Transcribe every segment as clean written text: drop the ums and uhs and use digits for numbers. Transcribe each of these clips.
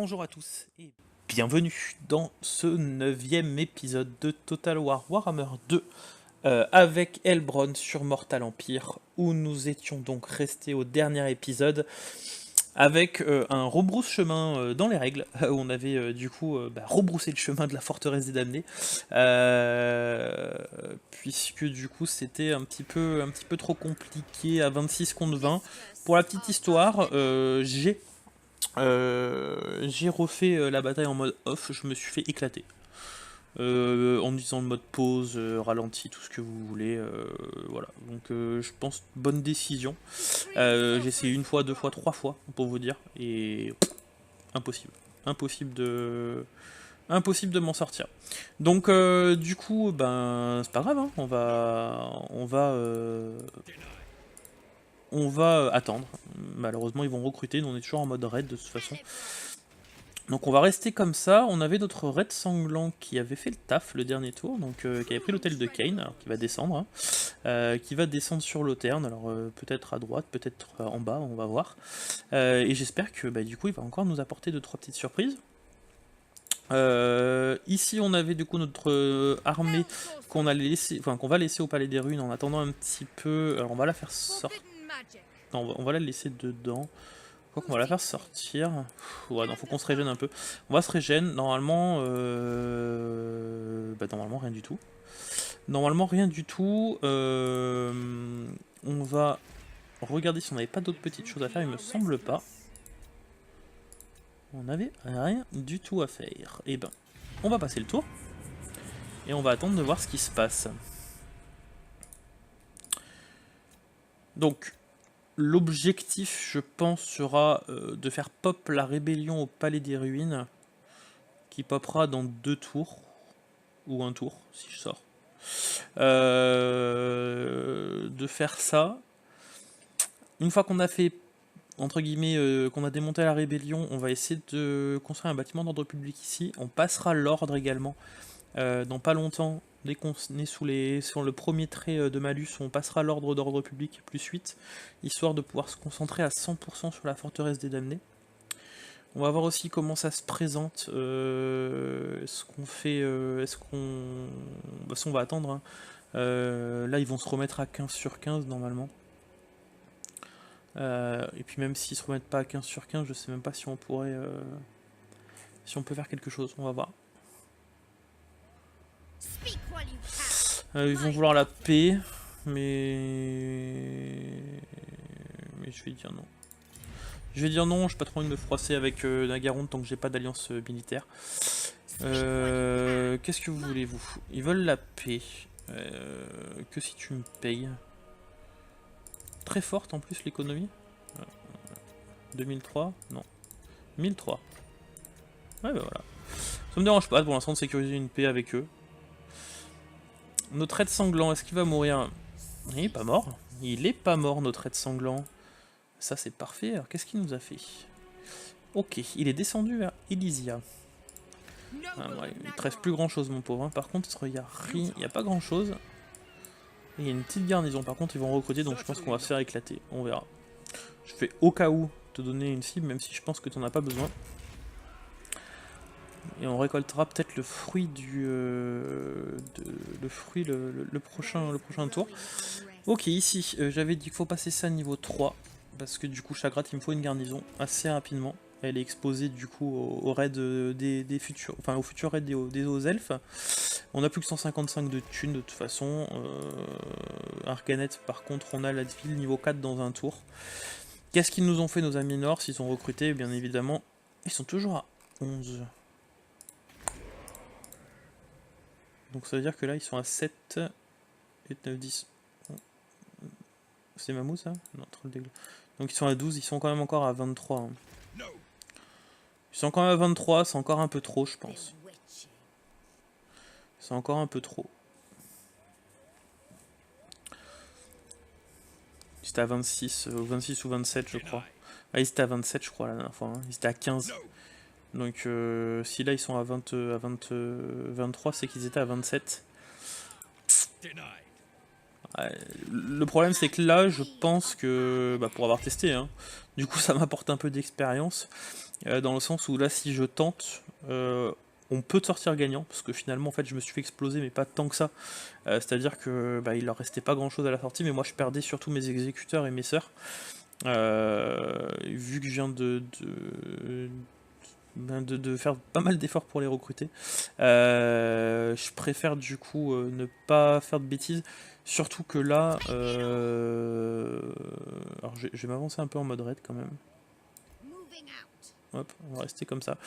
Bonjour à tous et bienvenue dans ce 9e épisode de Total War Warhammer 2 avec Elbron sur Mortal Empire où nous étions donc restés au dernier épisode avec un rebrousse-chemin dans les règles où on avait rebroussé le chemin de la forteresse des damnés puisque du coup c'était un petit peu trop compliqué à 26 contre 20. Pour la petite histoire, j'ai refait la bataille en mode off, je me suis fait éclater. En utilisant le mode pause, ralenti, tout ce que vous voulez. Voilà, donc je pense bonne décision. J'ai essayé une fois, deux fois, trois fois, pour vous dire, et impossible. Impossible de. Impossible de m'en sortir. Donc du coup, ben c'est pas grave, hein, on va attendre. Malheureusement, ils vont recruter. Nous, on est toujours en mode raid de toute façon. Donc on va rester comme ça. On avait notre raid sanglant qui avait fait le taf le dernier tour, donc qui avait pris l'hôtel de Kane, alors qui va descendre, hein, qui va descendre sur l'Auterne, alors peut-être à droite, peut-être en bas, on va voir. Et j'espère que du coup il va encore nous apporter 2-3 petites surprises. Ici on avait du coup notre armée qu'on va laisser au Palais des Ruines en attendant un petit peu. Alors on va la faire sortir. Non, on va la laisser dedans. Quoi qu'on va la faire sortir. Ouais, non, faut qu'on se régène un peu. On va se régène. Normalement, normalement rien du tout. Normalement rien du tout. On va regarder si on n'avait pas d'autres petites choses à faire. Il me semble pas. On n'avait rien du tout à faire. Et ben, on va passer le tour. Et on va attendre de voir ce qui se passe. Donc, l'objectif, je pense, sera de faire pop la rébellion au Palais des Ruines, qui popera dans 2 tours, ou un tour, si je sors. De faire ça. Une fois qu'on a fait, entre guillemets, qu'on a démonté la rébellion, on va essayer de construire un bâtiment d'ordre public ici. On passera l'ordre également. Dans pas longtemps, dès qu'on est sur le premier trait de malus, on passera l'ordre d'ordre public plus 8, histoire de pouvoir se concentrer à 100% sur la forteresse des damnés. On va voir aussi comment ça se présente. Est-ce qu'on fait. Est-ce qu'on. De toute façon, on va attendre. Hein. Là, ils vont se remettre à 15 sur 15 normalement. Et puis, même s'ils se remettent pas à 15 sur 15, je sais même pas si on pourrait. Si on peut faire quelque chose. On va voir. Ils vont vouloir la paix. Mais je vais dire non. Je vais dire non, j'ai pas trop envie de me froisser avec Nagaronde tant que j'ai pas d'alliance militaire. Qu'est-ce que vous voulez, vous? Ils veulent la paix. Que si tu me payes. Très forte en plus l'économie. 2003? Non. 1003. Ouais, bah voilà. Ça me dérange pas pour l'instant de sécuriser une paix avec eux. Notre aide sanglant, est-ce qu'il va mourir? Il est pas mort. Il est pas mort, notre aide sanglant. Ça, c'est parfait. Alors, qu'est-ce qu'il nous a fait? Ok, il est descendu vers Elysia. Ah, ouais, il ne te reste plus grand chose, mon pauvre. Hein. Par contre, il n'y a pas grand chose. Et il y a une petite garnison. Par contre, ils vont recruter, donc je pense qu'on va se faire éclater. On verra. Je fais au cas où te donner une cible, même si je pense que tu n'en as pas besoin. Et on récoltera peut-être le fruit le prochain tour. Ok, ici, j'avais dit qu'il faut passer ça niveau 3. Parce que du coup, Chagrat, il me faut une garnison assez rapidement. Elle est exposée du coup au raid des futurs, enfin au futur raid des hauts elfes. On a plus que 155 de thunes de toute façon. Arcanet, par contre, on a la ville niveau 4 dans un tour. Qu'est-ce qu'ils nous ont fait nos amis Nord s'ils sont recrutés? Bien évidemment, ils sont toujours à 11. Donc ça veut dire que là ils sont à 7, 8, 9, 10. C'est Mamou ça? Non, trop dégueu. Donc ils sont à 12, ils sont quand même encore à 23. Hein. Ils sont quand même à 23, c'est encore un peu trop je pense. C'est encore un peu trop. Ils étaient à 26, 26 ou 27 je crois. Ah, ils étaient à 27 je crois la dernière fois. Hein. Ils étaient à 15. Donc si là ils sont à 23, c'est qu'ils étaient à 27. Le problème c'est que là je pense que, pour avoir testé, hein, du coup ça m'apporte un peu d'expérience, dans le sens où là si je tente, on peut sortir gagnant, parce que finalement en fait je me suis fait exploser mais pas tant que ça, c'est-à-dire que il leur restait pas grand chose à la sortie, mais moi je perdais surtout mes exécuteurs et mes sœurs, vu que je viens de faire pas mal d'efforts pour les recruter. Je préfère du coup ne pas faire de bêtises, surtout que là, alors je vais m'avancer un peu en mode raid quand même. Hop, on va rester comme ça.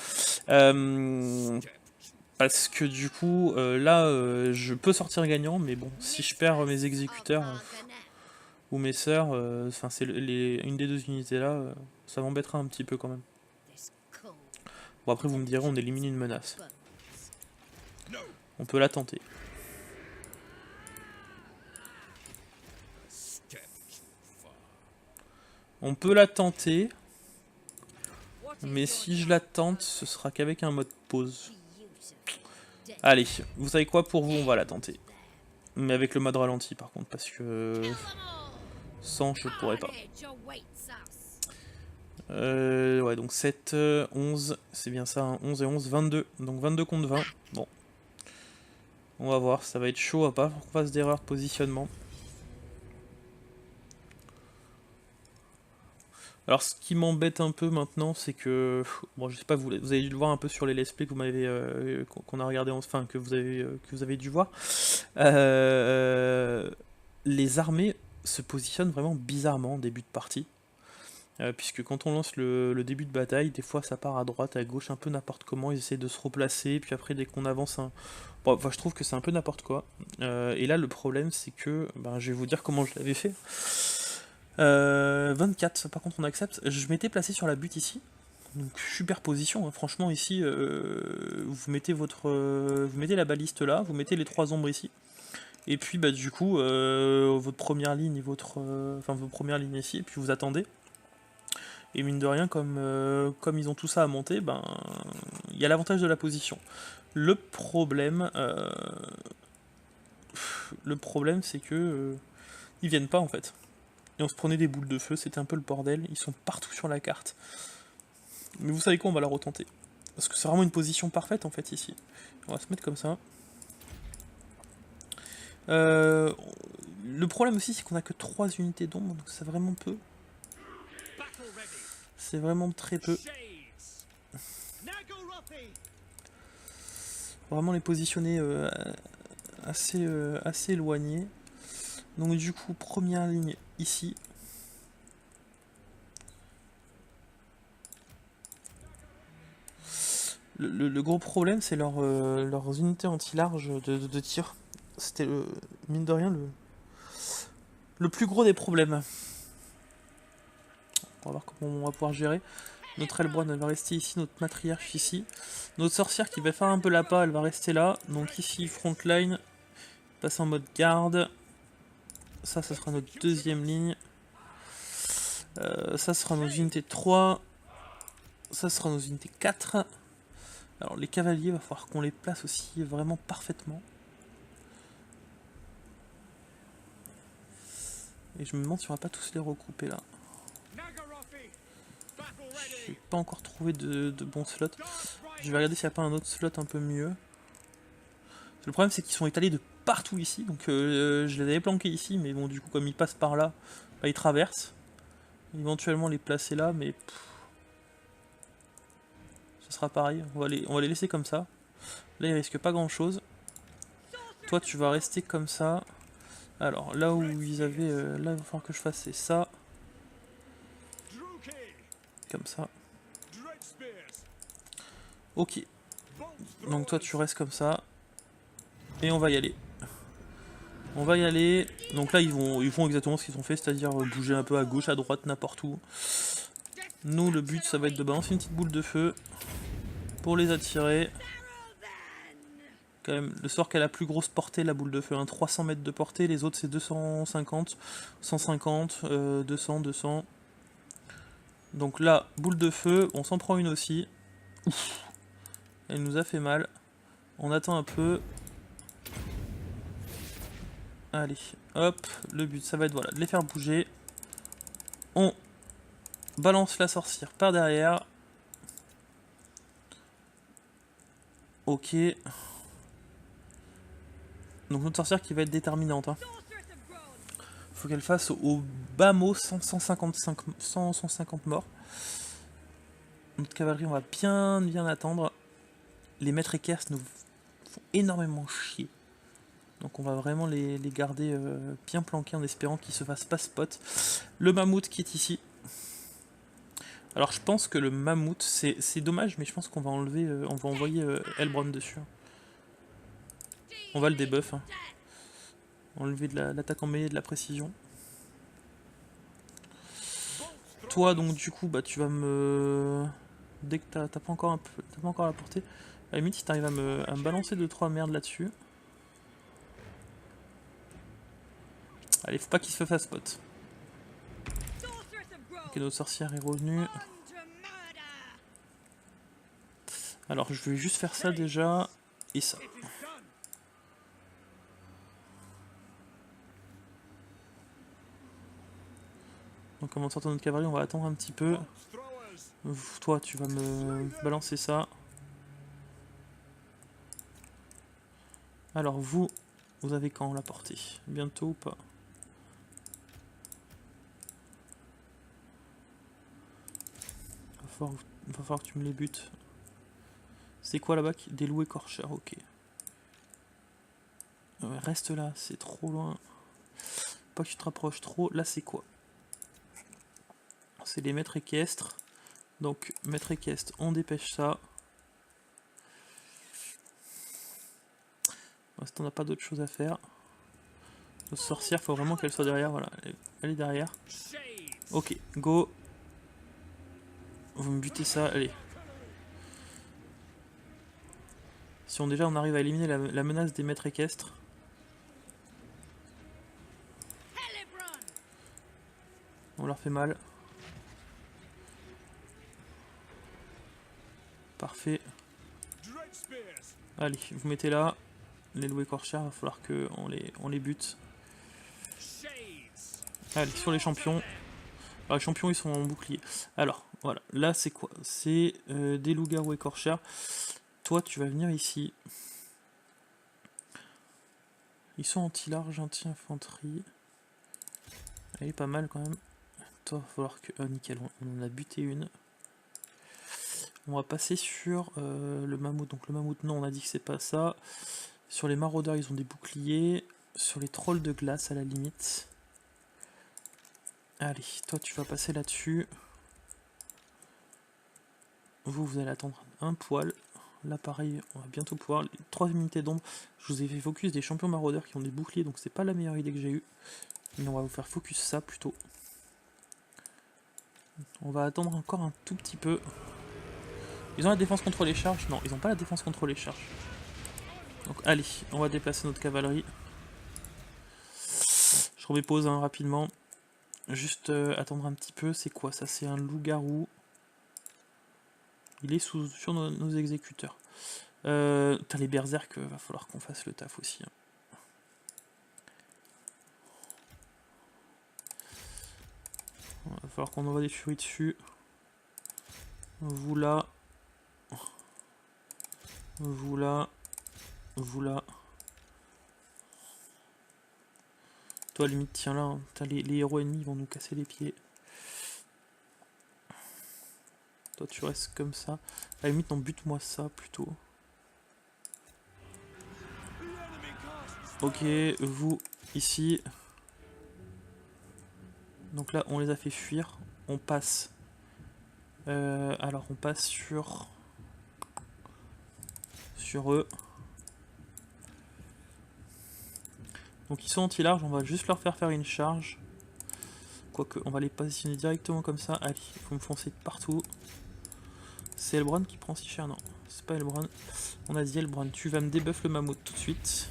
Parce que du coup, là, je peux sortir gagnant, mais bon, si je perds mes exécuteurs ou mes sœurs, enfin c'est une des deux unités là, ça m'embêtera un petit peu quand même. Bon après vous me direz, on élimine une menace. On peut la tenter. On peut la tenter. Mais si je la tente, ce sera qu'avec un mode pause. Allez, vous savez quoi, pour vous on va la tenter. Mais avec le mode ralenti par contre, parce que sans je pourrais pas. Ouais, donc 7, 11, c'est bien ça, hein, 11 et 11, 22. Donc 22 contre 20. Bon. On va voir, ça va être chaud à pas qu'on fasse d'erreur de positionnement. Alors ce qui m'embête un peu maintenant, c'est que, bon je sais pas, vous avez dû le voir un peu sur les let's play que vous m'avez, qu'on a regardé, enfin que vous avez dû voir. Les armées se positionnent vraiment bizarrement en début de partie. Puisque quand on lance le début de bataille, des fois ça part à droite, à gauche, un peu n'importe comment, ils essaient de se replacer, puis après dès qu'on avance Bon, enfin, je trouve que c'est un peu n'importe quoi. Et là le problème c'est que, je vais vous dire comment je l'avais fait. 24, par contre on accepte. Je m'étais placé sur la butte ici. Donc super position, hein. Franchement ici, vous mettez vous mettez la baliste là, vous mettez les 3 ombres ici. Et puis du coup, votre première ligne et vos premières lignes ici, et puis vous attendez. Et mine de rien, comme ils ont tout ça à monter, il y a l'avantage de la position. Le problème, c'est que ils viennent pas en fait. Et on se prenait des boules de feu, c'était un peu le bordel. Ils sont partout sur la carte. Mais vous savez quoi, on va la retenter. Parce que c'est vraiment une position parfaite en fait ici. On va se mettre comme ça. Le problème aussi, c'est qu'on a que 3 unités d'ombre, donc c'est vraiment peu. C'est vraiment très peu. Vraiment les positionner assez éloignés. Donc du coup, première ligne ici. Le gros problème, c'est leurs unités anti-large de tir. C'était, mine de rien, le plus gros des problèmes. On va voir comment on va pouvoir gérer. Notre Elbron, elle va rester ici, notre matriarche ici. Notre sorcière qui va faire un peu la pas, elle va rester là. Donc ici, frontline, passe en mode garde. Ça sera notre deuxième ligne. Ça sera nos unités 3. Ça sera nos unités 4. Alors les cavaliers, il va falloir qu'on les place aussi vraiment parfaitement. Et je me demande si on va pas tous les regrouper là. J'ai pas encore trouvé de bons slots. Je vais regarder s'il n'y a pas un autre slot un peu mieux. Le problème c'est qu'ils sont étalés de partout ici. Donc je les avais planqués ici. Mais bon, du coup comme ils passent par là, ils traversent. Éventuellement les placer là. Mais ce sera pareil. On va les laisser comme ça. Là ils risquent pas grand chose. Toi tu vas rester comme ça. Alors là où ils avaient... là il va falloir que je fasse c'est ça. Comme ça. Ok. Donc toi tu restes comme ça. Et on va y aller. On va y aller. Donc là ils font exactement ce qu'ils ont fait, c'est-à-dire bouger un peu à gauche, à droite, n'importe où. Nous le but ça va être de balancer une petite boule de feu pour les attirer. Quand même, le sort qu'elle a la plus grosse portée, la boule de feu, hein, 300 mètres de portée, les autres c'est 250, 150, 200, 200. Donc là, boule de feu, on s'en prend une aussi. Ouf. Elle nous a fait mal. On attend un peu. Allez, Hop, le but ça va être voilà, de les faire bouger. On balance la sorcière par derrière. Ok. Donc notre sorcière qui va être déterminante. Hein. Faut qu'elle fasse au bas mot 150 morts. Notre cavalerie, on va bien attendre. Les maîtres équestres nous font énormément chier. Donc on va vraiment les garder bien planqués en espérant qu'ils se fassent pas spot. Le mammouth qui est ici. Alors je pense que le mammouth, c'est dommage, mais je pense qu'on va enlever, on va envoyer Elbron dessus. On va le debuff. Hein. Enlever de l'attaque en mêlée, de la précision. Toi donc du coup bah tu vas me... Dès que t'as pas encore t'as pas encore la portée, à la limite si t'arrives à me balancer 2-3 merdes là-dessus. Allez, faut pas qu'il se fasse spot. Ok, notre sorcière est revenue. Alors je vais juste faire ça déjà, et ça. Donc avant de sortir notre cavalerie, on va attendre un petit peu. Toi, tu vas me balancer ça. Alors vous avez quand la portée? Bientôt ou pas? Va falloir que tu me les butes. C'est quoi là-bas? Des loups écorcheurs, ok. Reste là, c'est trop loin. Pas que tu te rapproches trop. Là, c'est quoi? C'est les maîtres équestres. Donc, maître équestre, on dépêche ça. Pour l'instant, on n'a pas d'autre chose à faire. Notre sorcière, faut vraiment qu'elle soit derrière. Voilà, elle est derrière. Ok, go. Vous me butez ça, allez. Si on déjà on arrive à éliminer la menace des maîtres équestres. On leur fait mal. Parfait. Allez, vous mettez là. Les loups écorcheurs, il va falloir qu'on les bute. Allez, sur les champions. Alors, les champions, ils sont en bouclier. Alors, voilà. Là, c'est quoi? C'est des loups-garous écorcheurs. Toi, tu vas venir ici. Ils sont anti-large, anti-infanterie. Elle est pas mal quand même. Toi, il va falloir que... Oh, nickel, on en a buté une. On va passer sur le mammouth. Donc le mammouth, non, on a dit que c'est pas ça. Sur les maraudeurs, ils ont des boucliers. Sur les trolls de glace, à la limite. Allez, toi, tu vas passer là-dessus. Vous allez attendre un poil. Là, pareil, on va bientôt pouvoir... 3 unités d'ombre. Je vous ai fait focus des champions maraudeurs qui ont des boucliers, donc c'est pas la meilleure idée que j'ai eue. Mais on va vous faire focus ça, plutôt. On va attendre encore un tout petit peu. Ils ont la défense contre les charges? Non, ils n'ont pas la défense contre les charges. Donc allez, on va déplacer notre cavalerie. Je remets pause hein, rapidement. Juste attendre un petit peu. C'est quoi ça? C'est un loup-garou. Il est sur nos exécuteurs. T'as les berserk, va falloir qu'on fasse le taf aussi. Hein. Va falloir qu'on envoie des furies dessus. Vous là. Vous là. Vous là. Toi, limite, tiens là. Hein. Les héros ennemis vont nous casser les pieds. Toi, tu restes comme ça. À la limite, non, bute-moi ça plutôt. Ok, vous, ici. Donc là, on les a fait fuir. On passe. Alors, on passe sur eux. Donc ils sont anti-large, on va juste leur faire une charge. Quoique, on va les positionner directement comme ça. Allez, il faut me foncer de partout. C'est Elbron qui prend si cher? Non, c'est pas Elbron. On a dit Elbron, tu vas me débuff le mammouth tout de suite.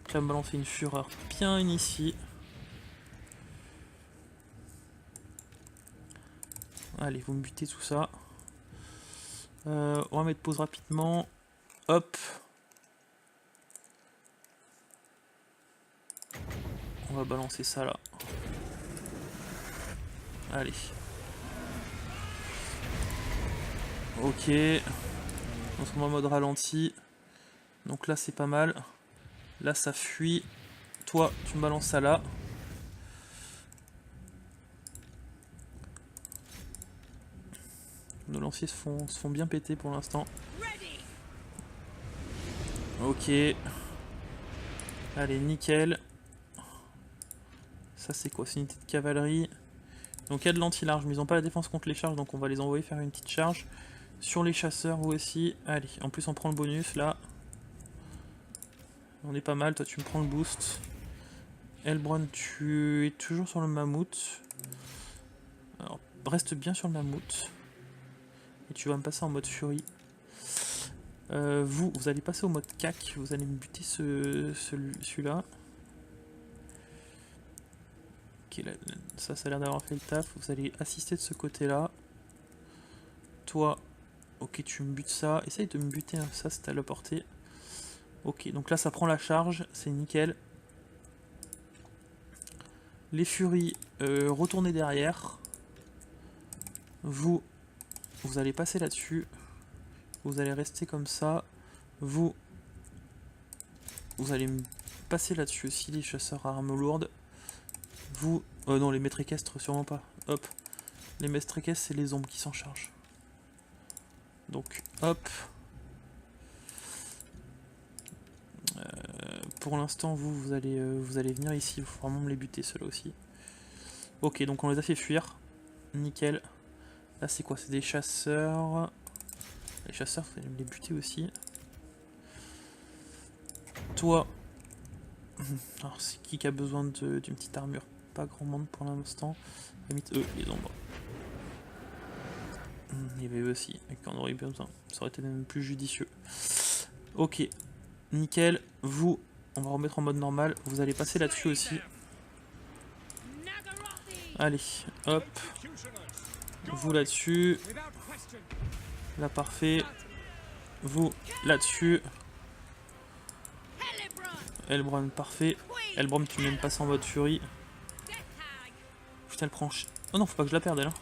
Tu vas me balancer une fureur bien ici. Allez, vous me butez tout ça. On va mettre pause rapidement. Hop. On va balancer ça là. Allez. Ok. On se remet en mode ralenti. Donc là c'est pas mal. Là ça fuit. Toi tu me balances ça là. Nos lanciers se font bien péter pour l'instant. Ok. Allez, nickel. Ça c'est quoi? C'est une unité de cavalerie. Donc il y a de l'anti-large, mais ils n'ont pas la défense contre les charges, donc on va les envoyer faire une petite charge. Sur les chasseurs, vous aussi. Allez, en plus on prend le bonus là. On est pas mal, toi tu me prends le boost. Elbron, tu es toujours sur le mammouth. Alors, reste bien sur le mammouth. Et tu vas me passer en mode furie. Vous allez passer au mode cac, vous allez me buter celui-là. Ok, ça a l'air d'avoir fait le taf. Vous allez assister de ce côté-là. Toi, ok, tu me butes ça. Essaye de me buter, hein, ça c'est à la portée. Ok, donc là ça prend la charge, c'est nickel. Les furies, retournez derrière. Vous allez passer là-dessus. Vous allez rester comme ça. Vous allez me passer là-dessus aussi, les chasseurs à armes lourdes. Vous... non, les maîtres équestres, sûrement pas. Hop. Les maîtres équestres, c'est les ombres qui s'en chargent. Donc, hop. Pour l'instant, vous allez venir ici. Il faut vraiment me les buter, ceux-là aussi. Ok, donc on les a fait fuir. Nickel. Là, c'est quoi? C'est des chasseurs. Les chasseurs, il faut les buter aussi. Toi. Alors, c'est qui a besoin d'une petite armure? Pas grand monde pour l'instant. Limite, eux, les ombres. Il y avait eux aussi, et qu'on aurait eu besoin. Ça aurait été même plus judicieux. Ok. Nickel. Vous, on va remettre en mode normal. Vous allez passer là-dessus aussi. Allez, hop. Vous là-dessus. Là, parfait. Vous là-dessus. Elbron, parfait. Elbron, tu me passes en mode furie. Putain, elle prend... Oh non, faut pas que je la perde, elle. Hein.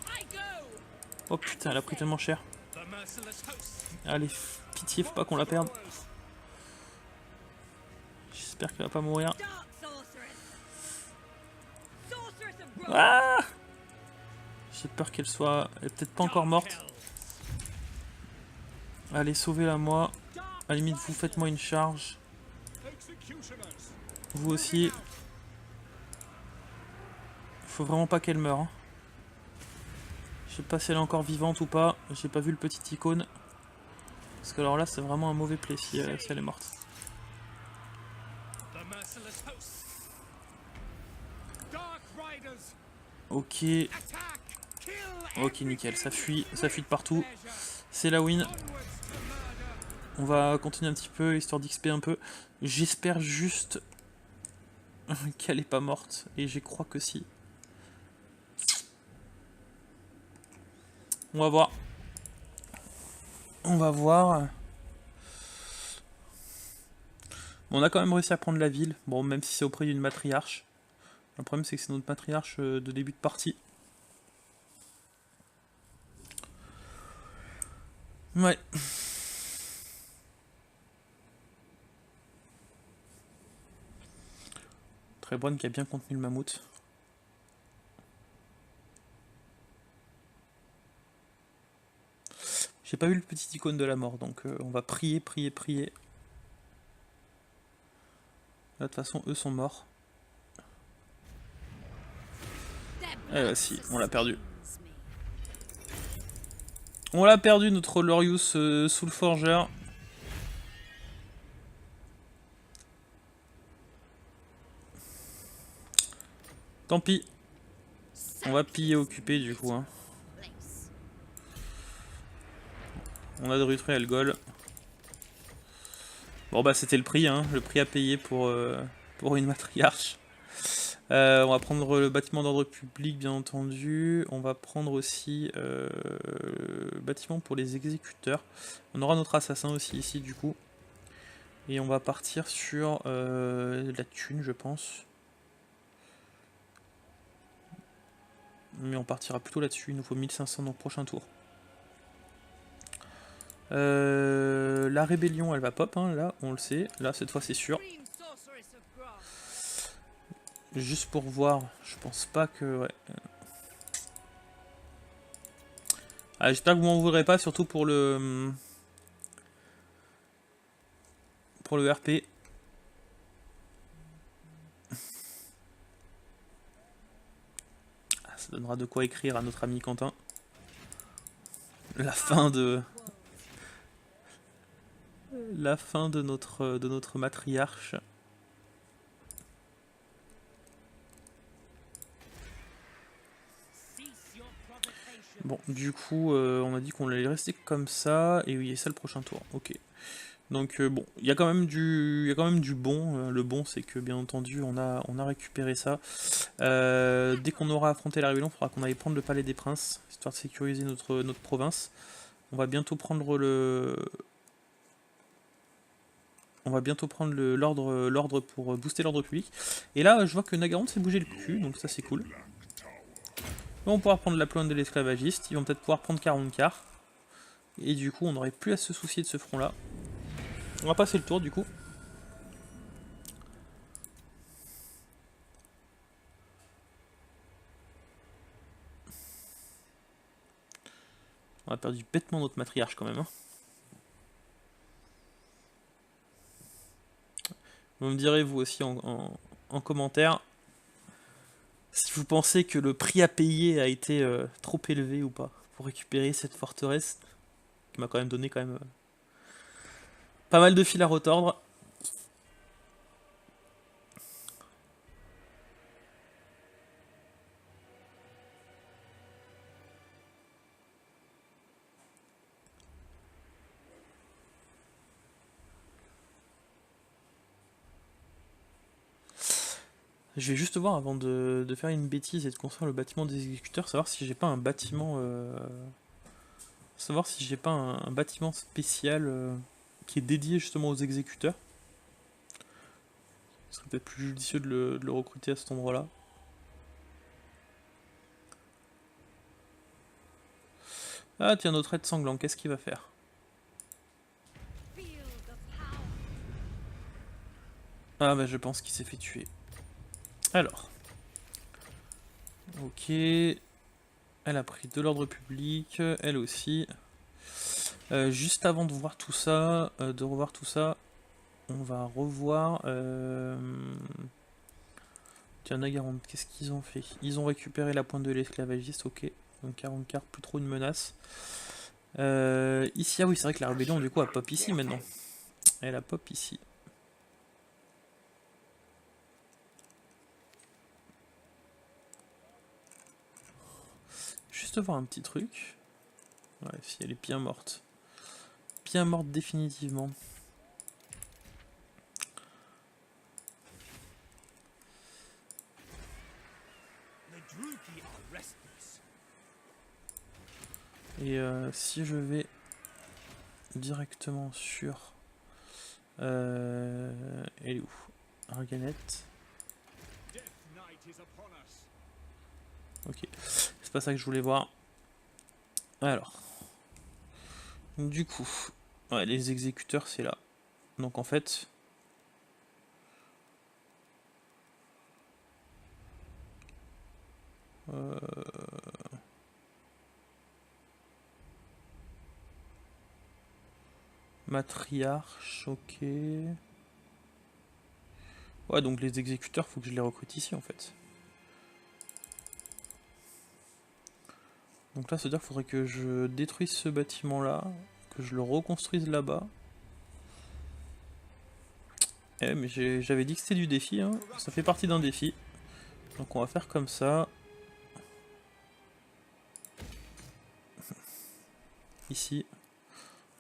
Oh putain, elle a pris tellement cher. Allez, pitié, faut pas qu'on la perde. J'espère qu'elle va pas mourir. Ah! J'ai peur qu'elle soit... Elle est peut-être pas encore morte. Allez, sauvez-la moi. À la limite, vous faites-moi une charge. Vous aussi. Faut vraiment pas qu'elle meure. Hein. Je sais pas si elle est encore vivante ou pas. J'ai pas vu le petit icône. Parce que alors là, c'est vraiment un mauvais play si elle est morte. Ok. Ok, nickel. Ça fuit de partout. C'est la win. On va continuer un petit peu, histoire d'XP un peu. J'espère juste qu'elle est pas morte. Et je crois que si. On va voir. On va voir. On a quand même réussi à prendre la ville. Bon, même si c'est auprès d'une matriarche. Le problème, c'est que c'est notre matriarche de début de partie. Ouais. Très bonne qui a bien contenu le mammouth. J'ai pas eu le petit icône de la mort, donc on va prier, prier, prier. Là, de toute façon, eux sont morts. Eh bah si, on l'a perdu. On l'a perdu, notre Lorius Soulforger. Tant pis. On va piller occuper du coup. Hein. On a détruit Algol. Bon bah c'était le prix, hein, le prix à payer pour une matriarche. On va prendre le bâtiment d'ordre public bien entendu. On va prendre aussi le bâtiment pour les exécuteurs. On aura notre assassin aussi ici du coup. Et on va partir sur la thune je pense. Mais on partira plutôt là-dessus, il nous faut 1500 dans le prochain tour. La rébellion elle va pop, hein, là on le sait, là cette fois c'est sûr. Juste pour voir, je pense pas que... Ouais. Ah, j'espère que vous m'en voudrez pas, surtout pour le RP. Ah, ça donnera de quoi écrire à notre ami Quentin. La fin de notre matriarche. Bon, du coup, on a dit qu'on allait rester comme ça, et oui, c'est ça le prochain tour. Ok. Donc bon, il y a quand même du bon. Le bon, c'est que bien entendu, on a récupéré ça. Dès qu'on aura affronté la rébellion, il faudra qu'on aille prendre le palais des princes, histoire de sécuriser notre province. On va bientôt prendre l'ordre pour booster l'ordre public. Et là, je vois que Nagaron s'est bougé le cul, donc ça c'est cool. On va pouvoir prendre la plainte de l'esclavagiste, ils vont peut-être pouvoir prendre 40 quarts. Et du coup, on n'aurait plus à se soucier de ce front-là. On va passer le tour du coup. On a perdu bêtement notre matriarche quand même. Hein. Vous me direz vous aussi en commentaire si vous pensez que le prix à payer a été trop élevé ou pas pour récupérer cette forteresse qui m'a quand même donné pas mal de fil à retordre. Je vais juste voir avant de faire une bêtise et de construire le bâtiment des exécuteurs, savoir si j'ai pas un bâtiment un bâtiment spécial qui est dédié justement aux exécuteurs. Ce serait peut-être plus judicieux de le recruter à cet endroit-là. Ah tiens, notre aide sanglant, qu'est-ce qu'il va faire? Ah bah je pense qu'il s'est fait tuer. Alors. Ok. Elle a pris de l'ordre public, elle aussi. Juste avant de voir tout ça, on va revoir... Tiens, Nagaron, qu'est-ce qu'ils ont fait? Ils ont récupéré la pointe de l'esclavagiste, ok. Donc 40 cartes, plus trop une menace. Ici, ah oui, c'est vrai que la rébellion, du coup, elle pop ici maintenant. Elle a pop ici. Juste voir un petit truc. Ouais, si elle est bien morte. Bien morte définitivement. Et si je vais directement sur... elle est où? Arganette. Ok, c'est pas ça que je voulais voir. Alors. Du coup, ouais, les exécuteurs c'est là. Donc en fait... Matriarche, ok. Ouais, donc les exécuteurs, faut que je les recrute ici en fait. Donc là, c'est-à-dire qu'il faudrait que je détruise ce bâtiment-là, que je le reconstruise là-bas. Eh, mais j'avais dit que c'était du défi, hein. Ça fait partie d'un défi. Donc on va faire comme ça. Ici.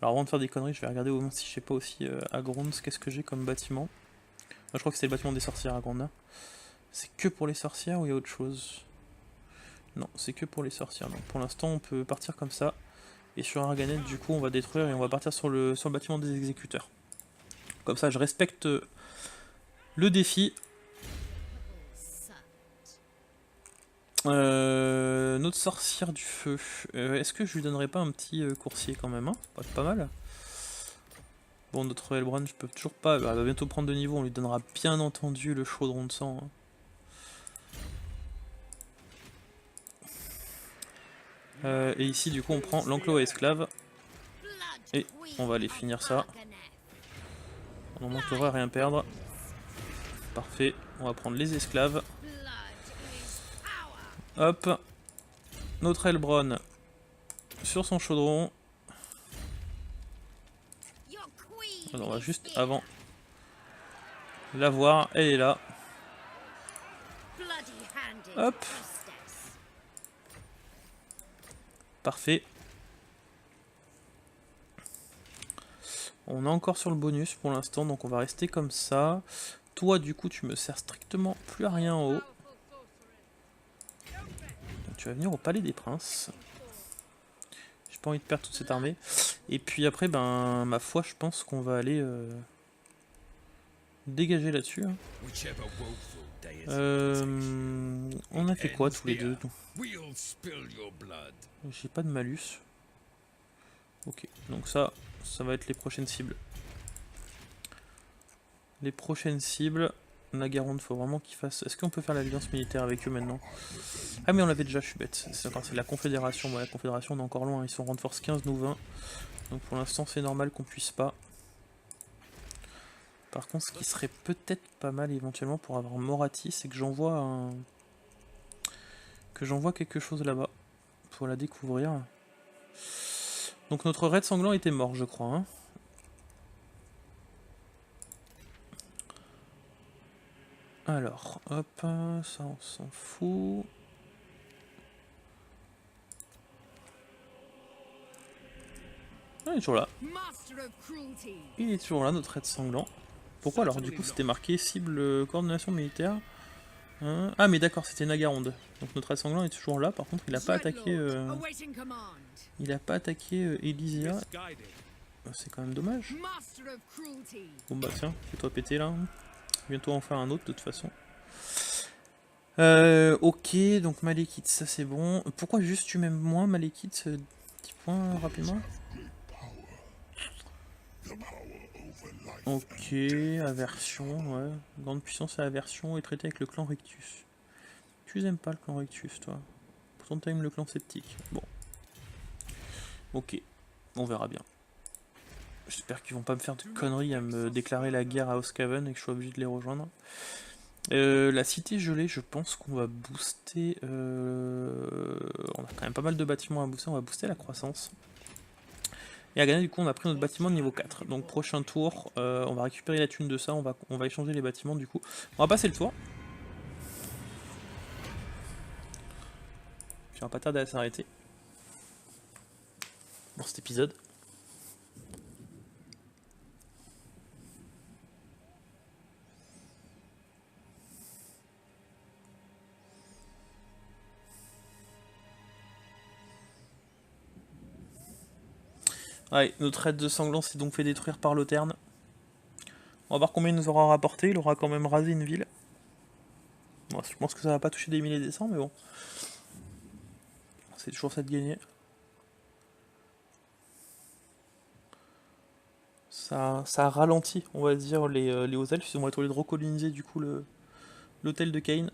Alors avant de faire des conneries, je vais regarder au moins si je sais pas aussi à Grons, qu'est-ce que j'ai comme bâtiment. Je crois que c'est le bâtiment des sorcières à Grondna. C'est que pour les sorcières ou il y a autre chose? Non, c'est que pour les sorcières. Donc pour l'instant, on peut partir comme ça. Et sur Arganet, du coup, on va détruire et on va partir sur le bâtiment des exécuteurs. Comme ça, je respecte le défi. Notre sorcière du feu. Est-ce que je lui donnerais pas un petit coursier quand même, hein? Pas mal. Bon, notre Elbron, je peux toujours pas. Elle va bientôt prendre de niveau, on lui donnera bien entendu le chaudron de sang. Hein. Et ici, du coup, on prend l'enclos à esclaves. Et on va aller finir ça. On ne devrait rien perdre. Parfait. On va prendre les esclaves. Hop. Notre Elbron sur son chaudron. Alors, on va juste avant la voir. Elle est là. Hop. Parfait. On est encore sur le bonus pour l'instant, donc on va rester comme ça. Toi, du coup, tu me sers strictement plus à rien en haut. Donc, tu vas venir au Palais des Princes. J'ai pas envie de perdre toute cette armée. Et puis après, ben, ma foi, je pense qu'on va aller dégager là-dessus. Hein. On a fait quoi tous les deux? J'ai pas de malus. Ok, donc ça va être les prochaines cibles. Les prochaines cibles, la Garonde, faut vraiment qu'ils fassent... Est-ce qu'on peut faire l'alliance militaire avec eux maintenant? Ah mais on l'avait déjà, je suis bête. C'est la Confédération. Bon, la Confédération, on est encore loin. Ils sont renforce 15, nous 20. Donc pour l'instant, c'est normal qu'on puisse pas. Par contre, ce qui serait peut-être pas mal éventuellement pour avoir Moratti, c'est que j'envoie un... quelque chose là-bas. Pour la découvrir. Donc notre raid sanglant était mort, je crois. Hein. Alors, hop, ça on s'en fout. Ah, il est toujours là. Il est toujours là, notre raid sanglant. Pourquoi alors du coup c'était marqué cible coordination militaire hein. Ah mais d'accord, c'était Nagaronde. Donc notre raid sanglant est toujours là, par contre il a pas attaqué... Il a pas attaqué Elysia. C'est quand même dommage. Bon bah tiens, fais-toi péter là. Bientôt en faire un autre de toute façon. Ok, donc Malekith, ça c'est bon. Pourquoi juste tu m'aimes moins Malekith? Petit point rapidement. Ok, aversion, ouais. Grande puissance et aversion et traité avec le clan Rectus. Tu aimes pas le clan Rectus, toi. Pourtant t'aimes le clan sceptique. Bon. Ok, on verra bien. J'espère qu'ils vont pas me faire de conneries à me déclarer la guerre à Oscaven et que je sois obligé de les rejoindre. La cité gelée, je pense qu'on va booster... On a quand même pas mal de bâtiments à booster, on va booster la croissance. Et à gagner, du coup, on a pris notre bâtiment de niveau 4. Donc prochain tour, on va récupérer la thune de ça, on va échanger les bâtiments du coup. On va passer le tour. Puis on va pas tarder à s'arrêter. Pour cet épisode. Ouais, notre raid de sanglant s'est donc fait détruire par l'Auterne. On va voir combien il nous aura rapporté, il aura quand même rasé une ville. Bon, je pense que ça va pas toucher des milliers des cents, mais bon. C'est toujours ça de gagner. Ça a ralenti, on va dire, les hauts elfes. Ils vont être obligés de recoloniser du coup l'hôtel de Cain.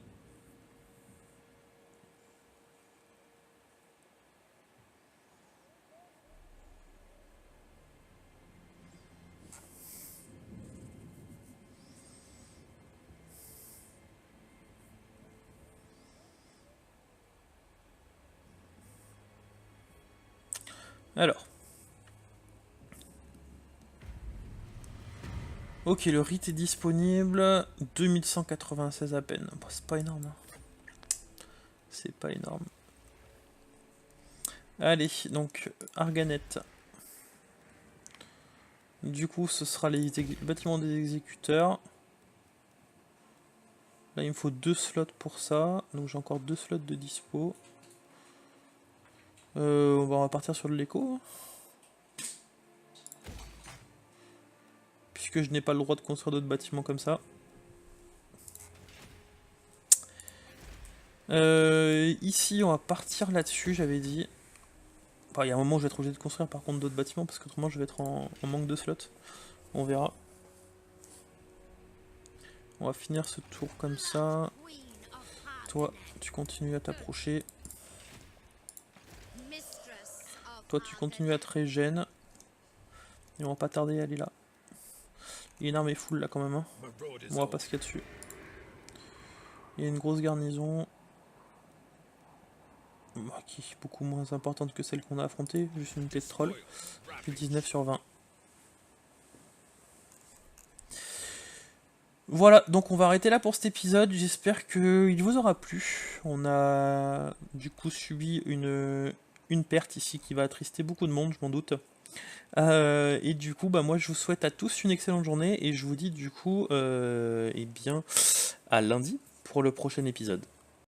Alors. Ok, le rite est disponible. 2196 à peine. Bon, c'est pas énorme. Hein. C'est pas énorme. Allez, donc, Arganet. Du coup, ce sera les bâtiments des exécuteurs. Là, il me faut 2 slots pour ça. Donc, j'ai encore 2 slots de dispo. On va repartir sur de l'écho. Puisque je n'ai pas le droit de construire d'autres bâtiments comme ça. Ici, on va partir là-dessus, j'avais dit. Enfin, il y a un moment où je vais être obligé de construire par contre d'autres bâtiments parce qu'autrement je vais être en manque de slots. On verra. On va finir ce tour comme ça. Toi, tu continues à t'approcher. Toi, tu continues à te régène. Et on va pas tarder à aller là. Il y a une armée full là quand même. Hein. On va pas se casser dessus. Il y a une grosse garnison. Qui est beaucoup moins importante que celle qu'on a affrontée. Juste une unité de troll. Et 19 sur 20. Voilà, donc on va arrêter là pour cet épisode. J'espère qu'il vous aura plu. On a du coup subi une perte ici qui va attrister beaucoup de monde, je m'en doute. Et du coup, bah, moi je vous souhaite à tous une excellente journée et je vous dis du coup, eh bien, à lundi pour le prochain épisode.